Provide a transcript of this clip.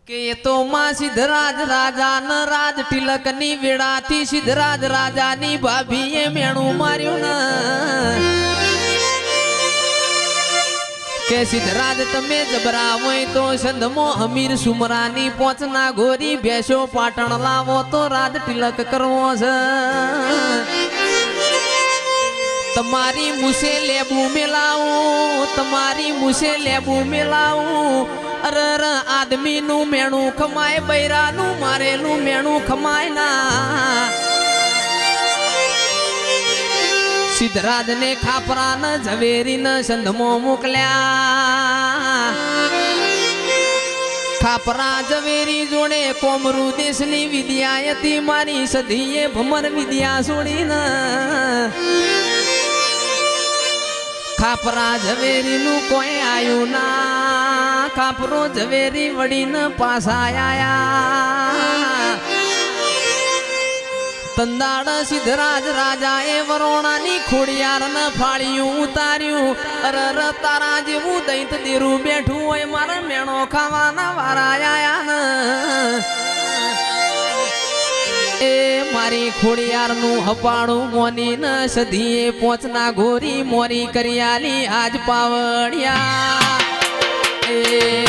કે તો માં સિદ્ધરાજ રાજા ન રાજ તિલક ની વેળા થી સિદ્ધરાજ રાજા ની ભાભીએ મેણું માર્યું ને કે સિદ્ધરાજ તમે જબરા હોય તો સંધમો અમીર સુમરાની પોચના ગોરી ભેસો પાટણ લાવો તો રાજ તિલક કરવો છે તમારી મુસે લેબુ મેલાવું તમારી મુસે લેબુ મેલાવું અરર આદમી નું મેણું ખમાય બૈરાનું મારેલું મેણું ખમાય ના સિદ્ધરાજ ને ખાપરા ન ઝવેરી ન સંધમો મોકલ્યા ખાપરા ઝવેરી જોડે કોમરૂ દેશની વિદ્યા હતી મારી સધીએ ભમર વિદ્યા છોડી ન ખાપરા ઝવેરી નું કોઈ આયું ના ખાપરો ઝવેરી વળીને પાછા આયા તંદાડ સિદ્ધરાજ રાજા એ વરોણાની ખોડિયાર ને ફાળિયું ઉતાર્યું અરર તારા જેવું દૈત દેરું બેઠું હોય મારા મેણો ખાવાના વારા આયા ને એ મારી ખોડિયાર નું હપાડું મોની ન સધીએ પોચના ગોરી મોરી કરિયાલી આજ પાવડિયા એ